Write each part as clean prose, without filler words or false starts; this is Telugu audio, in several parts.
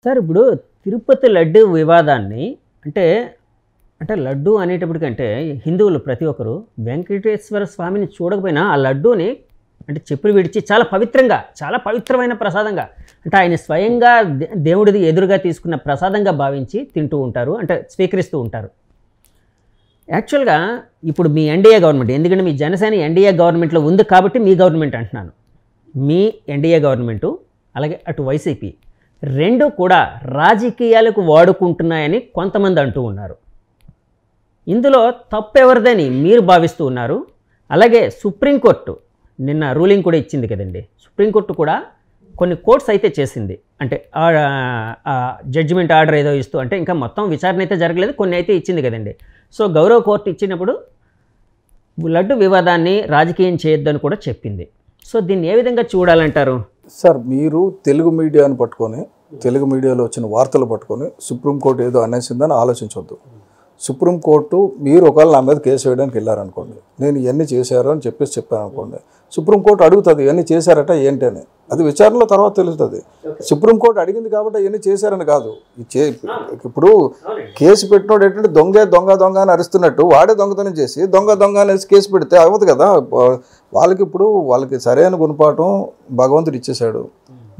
సార్ ఇప్పుడు తిరుపతి లడ్డు వివాదాన్ని అంటే అంటే లడ్డు అనేటప్పటికంటే హిందువులు ప్రతి ఒక్కరు వెంకటేశ్వర స్వామిని చూడకపోయినా ఆ లడ్డూని అంటే చెప్పులు విడిచి చాలా పవిత్రంగా చాలా పవిత్రమైన ప్రసాదంగా అంటే ఆయన స్వయంగా దేవుడిది ఎదురుగా తీసుకున్న ప్రసాదంగా భావించి తింటూ ఉంటారు అంటే స్వీకరిస్తూ ఉంటారు. యాక్చువల్గా ఇప్పుడు మీ ఎన్డీఏ గవర్నమెంట్ ఎందుకంటే మీ జనసేన ఎన్డీఏ గవర్నమెంట్లో ఉంది కాబట్టి మీ గవర్నమెంట్ అంటున్నాను, మీ ఎన్డీఏ గవర్నమెంటు అలాగే అటు వైసీపీ రెండు కూడా రాజకీయాలకు వాడుకుంటున్నాయని కొంతమంది అంటూ ఉన్నారు. ఇందులో తప్పెవరిదని మీరు భావిస్తూ ఉన్నారు? అలాగే సుప్రీంకోర్టు నిన్న రూలింగ్ కూడా ఇచ్చింది కదండి. సుప్రీంకోర్టు కూడా కొన్ని కోర్ట్స్ అయితే చేసింది, అంటే జడ్జిమెంట్ ఆర్డర్ ఏదో ఇస్తూ, అంటే ఇంకా మొత్తం విచారణ అయితే జరగలేదు, కొన్ని అయితే ఇచ్చింది కదండి. సో గౌరవ కోర్టు ఇచ్చినప్పుడు లడ్డు వివాదాన్ని రాజకీయం చేయొద్దని కూడా చెప్పింది. సో దీన్ని ఏ విధంగా చూడాలంటారు? సార్ మీరు తెలుగు మీడియాను పట్టుకొని తెలుగు మీడియాలో వచ్చిన వార్తలు పట్టుకొని సుప్రీంకోర్టు ఏదో అనేసిందని ఆలోచించవద్దు. సుప్రీంకోర్టు మీరు ఒకవేళ నా మీద కేసు వేయడానికి వెళ్ళారనుకోండి, నేను ఇవన్నీ చేశారు అని చెప్పాను అనుకోండి, సుప్రీంకోర్టు అడుగుతుంది ఇవన్నీ చేశారట ఏంటి అని. అది విచారణలో తర్వాత తెలుస్తుంది. సుప్రీంకోర్టు అడిగింది కాబట్టి ఇవన్నీ చేశారని కాదు. ఇప్పుడు కేసు పెట్టినోడు ఏంటంటే దొంగ దొంగ దొంగ అని అరుస్తున్నట్టు వాడే దొంగతనం చేసి దొంగ దొంగ అనేసి కేసు పెడితే అవ్వదు కదా. వాళ్ళకి సరైన గుణపాఠం భగవంతుడు ఇచ్చేశాడు.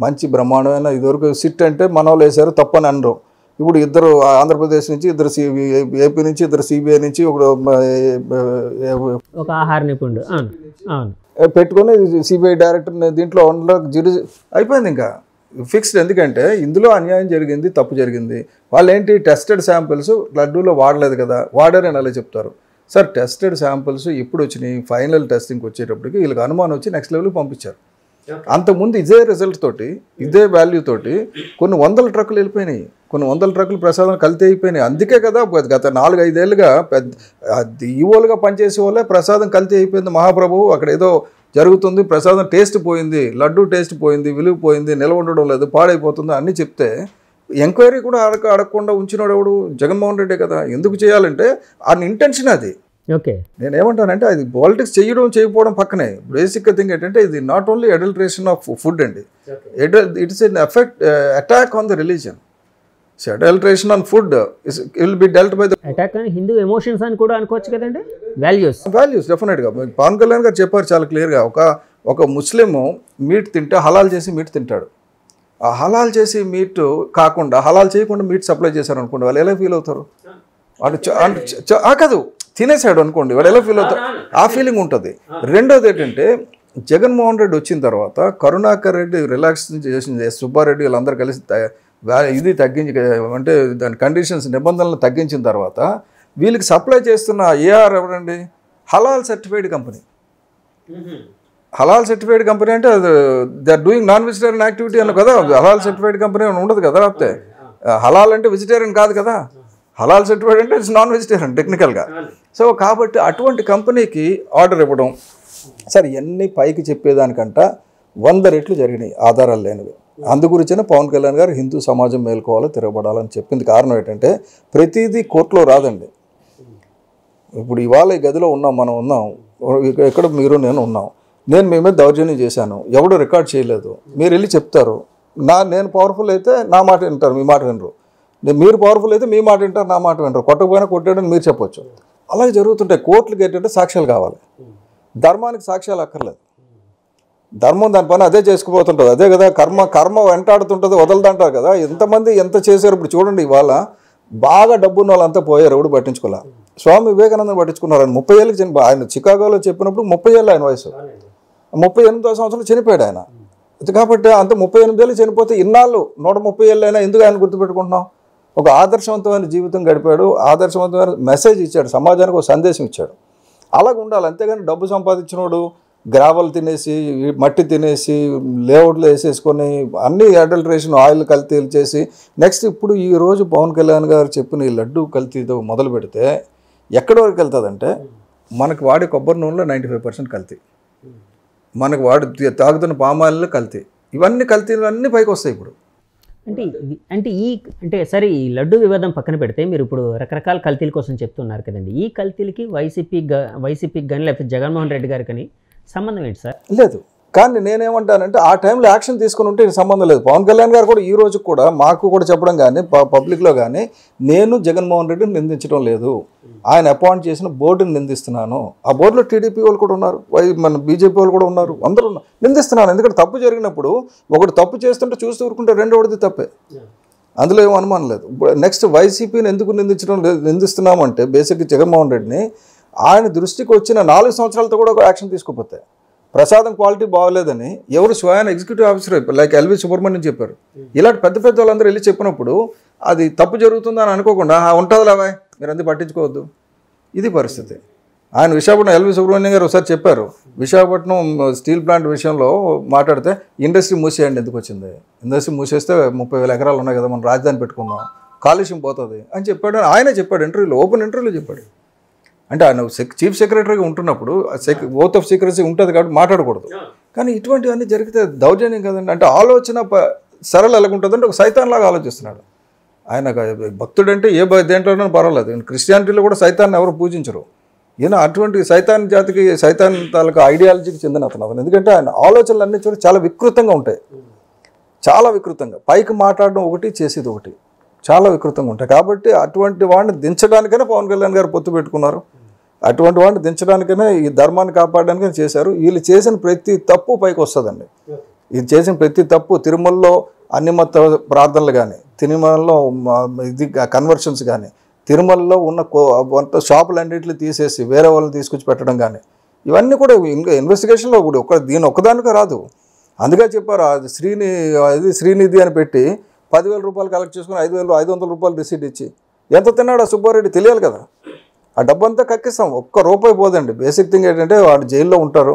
మంచి బ్రహ్మాండమైన ఇదివరకు సిట్ అంటే మన వాళ్ళు వేశారు తప్పని అనరు. ఇప్పుడు ఇద్దరు ఆంధ్రప్రదేశ్ నుంచి, ఇద్దరు ఏపీ నుంచి, ఇద్దరు సిబిఐ నుంచి, ఒక ఆహార నిపుణుడు పెట్టుకొని సిబిఐ డైరెక్టర్ దీంట్లో అయిపోయింది. ఇంకా ఫిక్స్డ్. ఎందుకంటే ఇందులో అన్యాయం జరిగింది, తప్పు జరిగింది. వాళ్ళు ఏంటి టెస్టెడ్ శాంపిల్స్ లడ్డూలో వాడలేదు కదా, వాడారని అలా చెప్తారు. సార్ టెస్టెడ్ శాంపిల్స్ ఎప్పుడు వచ్చినాయి? ఫైనల్ టెస్టింగ్కి వచ్చేటప్పటికి వీళ్ళకి అనుమానం వచ్చి నెక్స్ట్ లెవెల్కి పంపించారు. అంతకుముందు ఇదే రిజల్ట్ తోటి ఇదే వాల్యూ తోటి కొన్ని వందల ట్రక్కులు వెళ్ళిపోయినాయి, కొన్ని వందల ట్రక్కులు ప్రసాదం కల్తీ అయిపోయినాయి. అందుకే కదా గత 4-5 ఏళ్ళుగా ఈవోలుగా పనిచేసే వాళ్ళే ప్రసాదం కల్తీ అయిపోయింది. మహాప్రభువు అక్కడ ఏదో జరుగుతుంది, ప్రసాదం టేస్ట్ పోయింది, లడ్డు టేస్ట్ పోయింది, విలువ పోయింది, నిల్వ ఉండడం లేదు, పాడైపోతుంది అన్నీ చెప్తే ఎంక్వైరీ కూడా అడగకుండా ఉంచినోడు ఎవడు? జగన్మోహన్ రెడ్డి కదా. ఎందుకు చేయాలంటే ఆయన ఇంటెన్షన్ అది. ఓకే, నేనేమంటానంటే అది పాలిటిక్స్ చేయకపోవడం పక్కనే బేసిక్ థింగ్ ఏంటంటే ఇది not only adulteration of food అండి, it's an attack on the religion. Adulteration on food will be dealt by the attack on Hindu emotions అని కూడా అనుకోవచ్చు కదండి. వాల్యూస్ డెఫినెట్గా పవన్ కళ్యాణ్ గారు చెప్పారు చాలా క్లియర్గా. ఒక ముస్లిం మీట్ తింటే హలాల్ చేసి మీట్ తింటాడు. ఆ హలాల్ చేసి మీట్ కాకుండా హలాల్ చేయకుండా మీట్ సప్లై చేశారు అనుకోండి, వాళ్ళు ఎలా ఫీల్ అవుతారు? వాడు కాదు తినేసాడు అనుకోండి, వాడు ఎలా ఫీల్ అవుతారు? ఆ ఫీలింగ్ ఉంటుంది. రెండోది ఏంటంటే జగన్మోహన్ రెడ్డి వచ్చిన తర్వాత కరుణాకర్ రెడ్డి రిలాక్సేషన్ చేసిన సుబ్బారెడ్డి వీళ్ళందరూ కలిసి ఇది తగ్గించి అంటే దాని కండిషన్స్ నిబంధనలు తగ్గించిన తర్వాత వీళ్ళకి సప్లై చేస్తున్న ఏఆర్ ఎవరండి? హలాల్ సర్టిఫైడ్ కంపెనీ. హలాల్ సర్టిఫైడ్ కంపెనీ అంటే they are doing non vegetarian activity అన్న కదా. హలాల్ సర్టిఫైడ్ కంపెనీ అని ఉండదు కదా. లేకపోతే హలాల్ అంటే వెజిటేరియన్ కాదు కదా. హలాల్ సర్టిఫైడ్ అంటే ఇట్స్ నాన్ వెజిటేరియన్ టెక్నికల్గా. సో కాబట్టి అటువంటి కంపెనీకి ఆర్డర్ ఇవ్వడం, సరే ఇవన్నీ పైకి చెప్పేదానికంట 100 రెట్లు జరిగినాయి ఆధారాలు లేనివి. అందుగురించిన పవన్ కళ్యాణ్ గారు హిందూ సమాజం మేల్కోవాలో తిరగబడాలని చెప్పింది. కారణం ఏంటంటే ప్రతిదీ కోర్టులో రాదండి. ఇప్పుడు ఇవాళ ఈ గదిలో మనం ఉన్నాం, ఎక్కడ మీరు నేను ఉన్నాం, నేను మీ మీద దౌర్జన్యం చేశాను, ఎవడు రికార్డ్ చేయలేదు, మీరు వెళ్ళి చెప్తారు. నేను పవర్ఫుల్ అయితే నా మాట వింటారు, మీ మాట వినరు. మీరు పవర్ఫుల్ అయితే మీ మాట వింటారు, నా మాట వినరు. కొట్టకపోయినా కొట్టాడని మీరు చెప్పొచ్చు. అలాగే జరుగుతుంటాయి. కోర్టులకు ఏంటంటే సాక్ష్యాలు కావాలి. ధర్మానికి సాక్ష్యాలు అక్కర్లేదు. ధర్మం దాని పని అదే చేసుకుపోతుంటుంది. అదే కదా కర్మ వెంటాడుతుంటుంది, వదలదంటారు కదా. ఎంతమంది ఎంత చేశారు ఇప్పుడు చూడండి. ఇవాళ బాగా డబ్బున్న వాళ్ళంతా పోయారు, ఎవడు పట్టించుకోలే. స్వామి వివేకానందం పట్టించుకున్నారు. ఆయన 30 ఏళ్ళకి ఆయన చికాగోలో చెప్పినప్పుడు 30 ఏళ్ళు ఆయన వయసు, 38వ సంవత్సరంలో చనిపోయాడు ఆయన. కాబట్టి అంత 38 ఏళ్ళు చనిపోతే ఇన్నాళ్ళు 130 ఏళ్ళు అయినా ఎందుకు ఆయన గుర్తుపెట్టుకుంటున్నాం? ఒక ఆదర్శవంతమైన జీవితం గడిపాడు, ఆదర్శవంతమైన మెసేజ్ ఇచ్చాడు, సమాజానికి ఒక సందేశం ఇచ్చాడు. అలాగ ఉండాలి. అంతేగాని డబ్బు సంపాదించినోడు గ్రావెల్ తినేసి, మట్టి తినేసి, లేఅవుట్లు వేసేసుకొని అన్ని అడల్ట్రేషన్ ఆయిల్ కల్తీలు చేసి నెక్స్ట్ ఇప్పుడు ఈరోజు పవన్ కళ్యాణ్ గారు చెప్పిన ఈ లడ్డు కల్తీతో మొదలు పెడితే ఎక్కడి వరకు వెళ్తుందంటే మనకు వాడే కొబ్బరి నూనెలో 95% కల్తీ, మనకు తాగుతున్న పామాయిల్లో కల్తీ, ఇవన్నీ కల్తీలు అన్నీ పైకి వస్తాయి ఇప్పుడు. అంటే సరే ఈ లడ్డు వివాదం పక్కన పెడితే మీరు ఇప్పుడు రకరకాల కల్తీల కోసం చెప్తున్నారు కదండి. ఈ కల్తీలకి వైసీపీకి కానీ లేకపోతే జగన్మోహన్ రెడ్డి గారికి కానీ సంబంధం ఏంటి సార్? లేదు. కానీ నేనేమంటానంటే ఆ టైంలో యాక్షన్ తీసుకుని ఉంటే సంబంధం లేదు. పవన్ కళ్యాణ్ గారు కూడా ఈ రోజు కూడా మాకు కూడా చెప్పడం కానీ పబ్లిక్లో కానీ నేను జగన్మోహన్ రెడ్డిని నిందించడం లేదు, ఆయన అపాయింట్ చేసిన బోర్డుని నిందిస్తున్నాను. ఆ బోర్డులో టీడీపీ వాళ్ళు కూడా ఉన్నారు, మన బీజేపీ వాళ్ళు కూడా ఉన్నారు, అందరూ నిందిస్తున్నాను. ఎందుకంటే తప్పు జరిగినప్పుడు ఒకటి తప్పు చేస్తుంటే చూస్తూ ఊరుకుంటే రెండోది తప్పే, అందులో ఏం అనుమానం లేదు. నెక్స్ట్ వైసీపీని ఎందుకు నిందిస్తున్నామంటే బేసిక్గా జగన్మోహన్ రెడ్డిని ఆయన దృష్టికి వచ్చిన 4 సంవత్సరాలతో కూడా ఒక యాక్షన్ తీసుకోపోతే ప్రసాదం క్వాలిటీ బాగోలేదని ఎవరు స్వయాన executive officer like LV Subrahmanyam చెప్పారు. ఇలాంటి పెద్ద పెద్ద వాళ్ళందరూ వెళ్ళి చెప్పినప్పుడు అది తప్పు జరుగుతుందని అనుకోకుండా ఉంటుంది లేవా మీరు అంతా పట్టించుకోవద్దు, ఇది పరిస్థితి. ఆయన విశాఖపట్నం ఎల్వి సుబ్రహ్మణ్యం గారు ఒకసారి చెప్పారు, విశాఖపట్నం స్టీల్ ప్లాంట్ విషయంలో మాట్లాడితే ఇండస్ట్రీ మూసేయండి, ఎందుకు వచ్చింది, ఇండస్ట్రీ మూసేస్తే 30,000 ఎకరాలు ఉన్నాయి కదా, మనం రాజధాని పెట్టుకుందాం, కాలుష్యం పోతుంది అని చెప్పాడు. ఆయనే చెప్పాడు ఇంటర్వ్యూలో, ఓపెన్ ఇంటర్వ్యూలో చెప్పాడు. అంటే ఆయన చీఫ్ సెక్రటరీగా ఉంటున్నప్పుడు ఓత్ ఆఫ్ సీక్రెసీ ఉంటుంది కాబట్టి మాట్లాడకూడదు. కానీ ఇటువంటివన్నీ జరిగితే దౌర్జన్యం కదండి. అంటే ఆలోచన సరళ ఎలాగుంటుందంటే ఒక సైతాన్లాగా ఆలోచిస్తున్నాడు ఆయన. భక్తుడంటే ఏ దేంట్లోనూ పర్వాలేదు, క్రిస్టియానిటీలో కూడా సైతాన్ని ఎవరు పూజించరు. ఈయన అటువంటి సైతాన్ జాతికి సైతాన్ తాలూకు ఐడియాలజీకి చెందిన అతను. ఎందుకంటే ఆయన ఆలోచనలు అన్నీ చూడ చాలా వికృతంగా ఉంటాయి, చాలా వికృతంగా. పైకి మాట్లాడడం ఒకటి, చేసేది ఒకటి, చాలా వికృతంగా ఉంటాయి. కాబట్టి అటువంటి వాడిని దించడానికైనా పవన్ కళ్యాణ్ గారు పొత్తు పెట్టుకున్నారు, అటువంటి వాడిని దించడానికైనా ఈ ధర్మాన్ని కాపాడడానికైనా చేశారు. వీళ్ళు చేసిన ప్రతి తప్పు పైకి వస్తుందండి. ఇది చేసిన ప్రతి తప్పు తిరుమలలో అన్ని మత ప్రార్థనలు కానీ, తిరుమలలో ఇది కన్వర్షన్స్ కానీ, తిరుమలలో ఉన్న షాపులన్నింటినీ తీసేసి వేరే వాళ్ళని తీసుకొచ్చి పెట్టడం కానీ, ఇవన్నీ కూడా ఇన్వెస్టిగేషన్లో కూడా దీని ఒక్కదానికే రాదు. అందుకే చెప్పారు అది శ్రీనిధి అని పెట్టి 10,000 రూపాయలు కలెక్ట్ చేసుకుని 500 రూపాయలు రిసీట్ ఇచ్చి ఎంత తిన్నాడు ఆ సుబ్బారెడ్డి తెలియాలి కదా. ఆ డబ్బు అంతా కక్కిస్తాం, ఒక్క రూపాయి పోదండి. బేసిక్ థింగ్ ఏంటంటే వాడు జైల్లో ఉంటారు,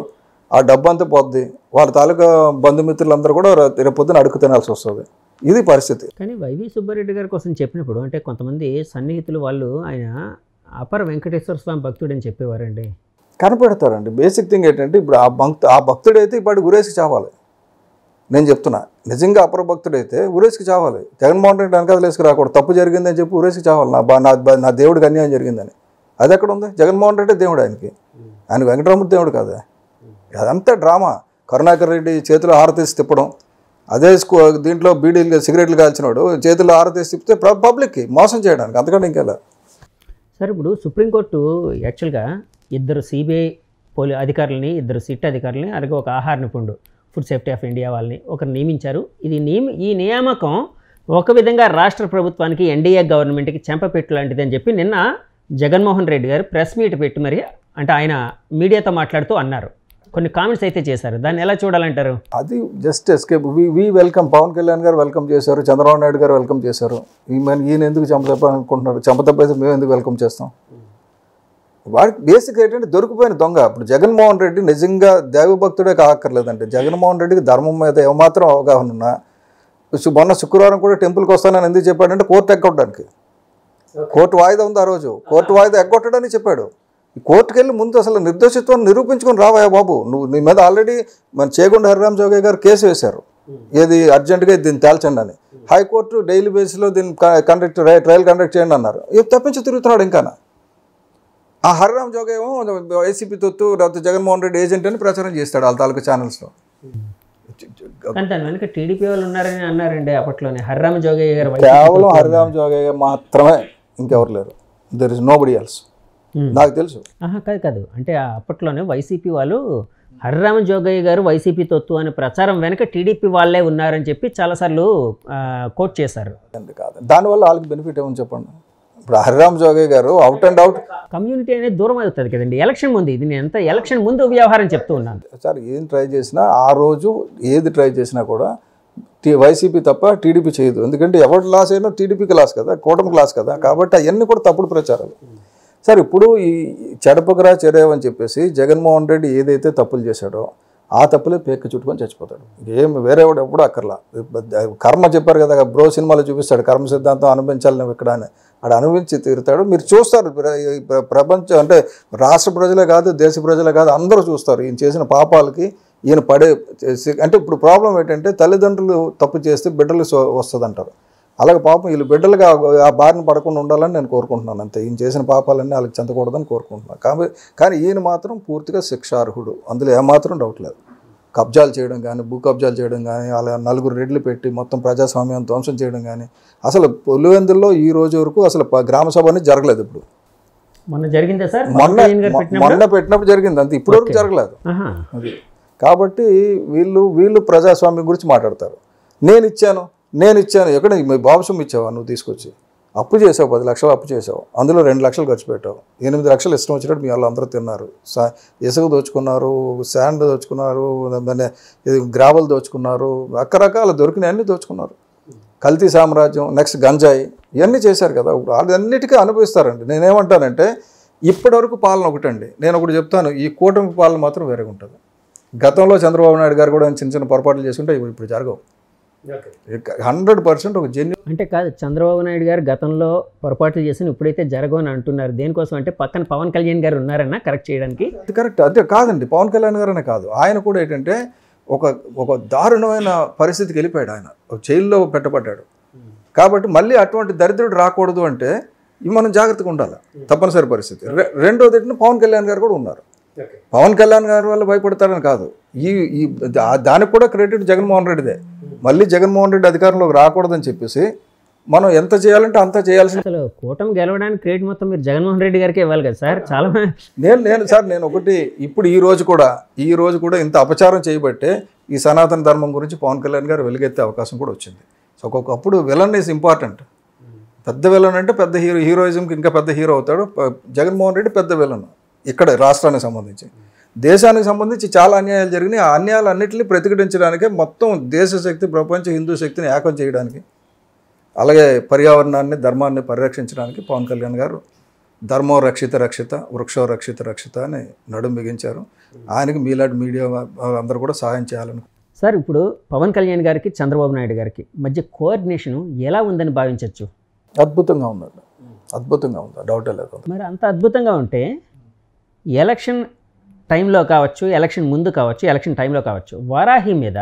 ఆ డబ్బు అంతా పోద్ది, వాళ్ళ తాలూకా బంధుమిత్రులందరూ కూడా రేపు పొద్దున అడుగు తినాల్సి వస్తుంది. ఇది పరిస్థితి. కానీ వైవి సుబ్బారెడ్డి గారి కోసం చెప్పినప్పుడు అంటే కొంతమంది సన్నిహితులు వాళ్ళు ఆయన అపర వెంకటేశ్వర స్వామి భక్తుడు అని చెప్పేవారండి. కనపడతారండి. బేసిక్ థింగ్ ఏంటంటే ఇప్పుడు ఆ భక్తుడైతే ఇప్పటి గురేసి చావాలి. నేను చెప్తున్నా, నిజంగా అపర భక్తుడైతే ఊరేసుకు చావాలి. జగన్మోహన్ రెడ్డి వెనకాలేసుకు రాకూడదు, తప్పు జరిగిందని చెప్పి ఊరేసుకు చావాలి, నా దేవుడికి అన్యాయం జరిగిందని. అది ఎక్కడ ఉంది? జగన్మోహన్ రెడ్డి దేవుడు ఆయనకి, ఆయన వెంకటరామూర్తి దేవుడు కాదా. అదంతా డ్రామా. కరుణాకర్ రెడ్డి చేతిలో హారతీసి తిప్పడం, అదే దీంట్లో బీడీలు సిగరెట్లు కాల్చినాడు చేతిలో హారతీసి తిప్పితే పబ్లిక్కి మోసం చేయడానికి, అంతకంటే ఇంకెలా. సార్ ఇప్పుడు సుప్రీంకోర్టు యాక్చువల్గా 2 సిబిఐ అధికారులని, 2 సిట్ అధికారులని, అలాగే ఒక ఆహార నిపుణుడు ఫుడ్ సేఫ్టీ ఆఫ్ ఇండియా వాళ్ళని ఒకరు నియమించారు. ఈ నియామకం ఒక విధంగా రాష్ట్ర ప్రభుత్వానికి ఎన్డీఏ గవర్నమెంట్కి చెంపపెట్టు లాంటిది అని చెప్పి నిన్న జగన్మోహన్ రెడ్డి గారు ప్రెస్ మీట్ పెట్టి మరి అంటే ఆయన మీడియాతో మాట్లాడుతూ అన్నారు. కొన్ని కామెంట్స్ అయితే చేశారు, దాన్ని ఎలా చూడాలంటారు? అది just escape. We welcome. Pawan Kalyan గారు వెల్కమ్ చేశారు, చంద్రబాబు నాయుడు గారు వెల్కమ్ చేశారు. ఈయన ఎందుకు చెంపతప్పాలనుకుంటున్నారు? చెంపతప్పైతే మేము ఎందుకు వెల్కమ్ చేస్తాం? వాడికి బేసిక్ ఏంటంటే దొరికిపోయిన దొంగ. ఇప్పుడు జగన్మోహన్ రెడ్డి నిజంగా దైవభక్తుడే కాక్కర్లేదంటే జగన్మోహన్ రెడ్డికి ధర్మం మీద ఏమాత్రం అవగాహన ఉన్నా మొన్న శుక్రవారం కూడా టెంపుల్కి వస్తానని ఎందుకు చెప్పాడంటే కోర్టు ఎగ్గొట్టడానికి. కోర్టు వాయిదా ఉంది ఆ రోజు, కోర్టు వాయిదా ఎగ్గొట్టడానికి చెప్పాడు. ఈ కోర్టుకు వెళ్ళి ముందు అసలు నిర్దోషిత్వాన్ని నిరూపించుకొని రావా బాబు. నీ మీద ఆల్రెడీ మన చేగొండ హరిరామ్ జోగయ్య గారు కేసు వేశారు, ఏది అర్జెంటుగా దీన్ని తేల్చండి అని. హైకోర్టు డైలీ బేస్లో దీన్ని ట్రయల్ కండక్ట్ చేయండి అన్నారు. తప్పించి తిరుగుతున్నాడు ఇంకా. ఆ హరిరామ్ జోగయ్య ఏమో వైసీపీ తొత్తు లేకపోతే జగన్మోహన్ రెడ్డి ఏజెంట్ అని ప్రచారం చేస్తాడు వాళ్ళ తాలూకా ఛానల్స్లో. వెనక టీడీపీ వాళ్ళు ఉన్నారని అన్నారండి అప్పట్లోనే. హరిరామ్ జోగయ్య గారు కేవలం హరిరామ్ జోగయ్య మాత్రమే, ఇంకెవరు లేరు. There is nobody else. నాకు తెలుసు. కాదు అంటే అప్పట్లోనే వైసీపీ వాళ్ళు హరిరామ జోగయ్య గారు వైసీపీ తొత్తు అనే ప్రచారం వెనక టీడీపీ వాళ్ళే ఉన్నారని చెప్పి చాలాసార్లు కోట్ చేశారు. కాదు, దానివల్ల వాళ్ళకి బెనిఫిట్ ఏమని చెప్పండి. ఇప్పుడు హరిరామ్ జోగయ్య గారు అవుట్ అండ్ అవుట్ కమ్యూనిటీ అనేది దూరం అవుతుంది కదండి ఎలక్షన్ ముందు. ఇది నేను ఎంత ఎలక్షన్ ముందు వ్యవహారం చెప్తూ ఉన్నాను సార్. ఏం ట్రై చేసినా ఆ రోజు ఏది ట్రై చేసినా కూడా వైసీపీ తప్ప టీడీపీ చేయదు. ఎందుకంటే ఎవరి లాస్ అయినా టీడీపీకి లాస్ కదా, కూటమికి లాస్ కదా. కాబట్టి అవన్నీ కూడా తప్పుడు ప్రచారాలు. సార్ ఇప్పుడు ఈ చెడపకరా చెరేవని చెప్పేసి జగన్మోహన్ రెడ్డి ఏదైతే తప్పులు చేశాడో ఆ తప్పులే పేక్కి చుట్టుకొని చచ్చిపోతాడు. ఏమి వేరేవాడు ఎప్పుడు అక్కర్లా. కర్మ చెప్పారు కదా, బ్రో సినిమాలో చూపిస్తాడు కర్మ సిద్ధాంతం అనుభవించాలి నువ్వు ఇక్కడ అని. ఆడు అనుభవించి తీరుతాడు. మీరు చూస్తారు, ప్రపంచం అంటే రాష్ట్ర ప్రజలే కాదు దేశ ప్రజలే కాదు అందరూ చూస్తారు ఈయన చేసిన పాపాలకి, ఈయన పడే. అంటే ఇప్పుడు ప్రాబ్లం ఏంటంటే తల్లిదండ్రులు తప్పు చేస్తే బిడ్డలు వస్తుంది అంటారు. అలాగే పాపం వీళ్ళు బిడ్డలుగా ఆ బారిన పడకుండా ఉండాలని నేను కోరుకుంటున్నాను అంతే. ఈయన చేసిన పాపాలన్నీ వాళ్ళకి చెందకూడదని కోరుకుంటున్నాను. కానీ ఈయన మాత్రం పూర్తిగా శిక్షార్హుడు, అందులో ఏమాత్రం డౌట్ లేదు. కబ్జాలు చేయడం కానీ, భూ కబ్జాలు చేయడం కానీ, అలా 4 రెడ్లు పెట్టి మొత్తం ప్రజాస్వామ్యం ధ్వంసం చేయడం కానీ, అసలు పులివెందుల్లో ఈ రోజు వరకు అసలు గ్రామ సభ అనేది జరగలేదు. ఇప్పుడు మొన్న జరిగిందా సార్? మొన్న పెట్టినప్పుడు జరిగింది, అంతే. ఇప్పుడు వరకు జరగలేదు అది. కాబట్టి వీళ్ళు ప్రజాస్వామ్యం గురించి మాట్లాడతారు. నేను ఇచ్చాను ఎక్కడ మీ బాబుసం ఇచ్చావా? నువ్వు తీసుకొచ్చి అప్పు చేసావు, 10 లక్షలు అప్పు చేసావు, అందులో 2 లక్షలు ఖర్చు పెట్టావు, 8 లక్షలు ఇష్టం వచ్చినట్టు మీ వాళ్ళు అందరూ తిన్నారు. ఇసుక దోచుకున్నారు, శాండ్ దోచుకున్నారు, ఇది గ్రావెల్ దోచుకున్నారు, రకరకాల దొరికినాయన్నీ దోచుకున్నారు. కల్తీ సామ్రాజ్యం, నెక్స్ట్ గంజాయి, ఇవన్నీ చేశారు కదా. ఇప్పుడు అన్నిటికీ అనుభవిస్తారండి. నేనేమంటానంటే ఇప్పటివరకు పాలన ఒకటండి. నేను ఒకటి చెప్తాను, ఈ కూటమి పాలన మాత్రం వేరేగా ఉంటుంది. గతంలో చంద్రబాబు నాయుడు గారు కూడా చిన్న చిన్న పొరపాట్లు చేసుకుంటే ఇప్పుడు జరగవు. 100% ఒక జెన్యూ అంటే కాదు, చంద్రబాబు నాయుడు గారు గతంలో పొరపాట్లు చేసిన ఇప్పుడైతే జరగవని అంటున్నారు. దేనికోసం అంటే పక్కన పవన్ కళ్యాణ్ గారు ఉన్నారన్నా కరెక్ట్ చేయడానికి. అది కరెక్ట్. అదే కాదండి, పవన్ కళ్యాణ్ గారనే కాదు, ఆయన కూడా ఏంటంటే ఒక దారుణమైన పరిస్థితికి వెళ్ళిపోయాడు. ఆయన జైల్లో పెట్టబడ్డాడు. కాబట్టి మళ్ళీ అటువంటి దరిద్రుడు రాకూడదు అంటే మనం జాగ్రత్తగా ఉండాలి, తప్పనిసరి పరిస్థితి. రెండోది ఏంటంటే పవన్ కళ్యాణ్ గారు కూడా ఉన్నారు. పవన్ కళ్యాణ్ గారి వల్ల భయపడతారని కాదు, దానికి కూడా క్రెడిట్ జగన్మోహన్ రెడ్డిదే. మళ్ళీ జగన్మోహన్ రెడ్డి అధికారంలోకి రాకూడదని చెప్పేసి మనం ఎంత చేయాలంటే అంత చేయాల్సిన. అసలు కూటమి గెలవడానికి క్రెడిట్ మొత్తం మీరు జగన్మోహన్ రెడ్డి గారికి ఇవ్వాలి కదా సార్. చాలా నేను ఒకటి ఇప్పుడు ఈ రోజు కూడా ఇంత అపచారం చేయబట్టే ఈ సనాతన ధర్మం గురించి పవన్ కళ్యాణ్ గారు వెలుగెత్తే అవకాశం కూడా వచ్చింది. సో ఒక్కొక్కప్పుడు విలన్ ఈజ్ ఇంపార్టెంట్. పెద్ద విలన్ అంటే పెద్ద హీరోయిజంకి ఇంకా పెద్ద హీరో అవుతాడు. జగన్మోహన్ రెడ్డి పెద్ద విలన్ ఇక్కడ రాష్ట్రానికి సంబంధించి. దేశానికి సంబంధించి చాలా అన్యాయాలు జరిగినాయి. ఆ అన్యాయాలన్నింటినీ ప్రతిఘటించడానికే మొత్తం దేశ శక్తి, ప్రపంచ హిందూ శక్తిని ఏకం చేయడానికి, అలాగే పర్యావరణాన్ని, ధర్మాన్ని పరిరక్షించడానికి పవన్ కళ్యాణ్ గారు ధర్మో రక్షిత రక్షిత, వృక్షో రక్షిత రక్షిత అని నడుం బిగించారు. ఆయనకి మీలాంటి మీడియా అందరూ కూడా సహాయం చేయాలని. సార్, ఇప్పుడు పవన్ కళ్యాణ్ గారికి చంద్రబాబు నాయుడు గారికి మధ్య కోఆర్డినేషన్ ఎలా ఉందని భావించవచ్చు? అద్భుతంగా ఉందండి, అద్భుతంగా ఉంది, డౌటే లేదు. మరి అంత అద్భుతంగా ఉంటే ఎలక్షన్ టైంలో కావచ్చు, ఎలక్షన్ ముందు కావచ్చు, ఎలక్షన్ టైంలో కావచ్చు, వారాహి మీద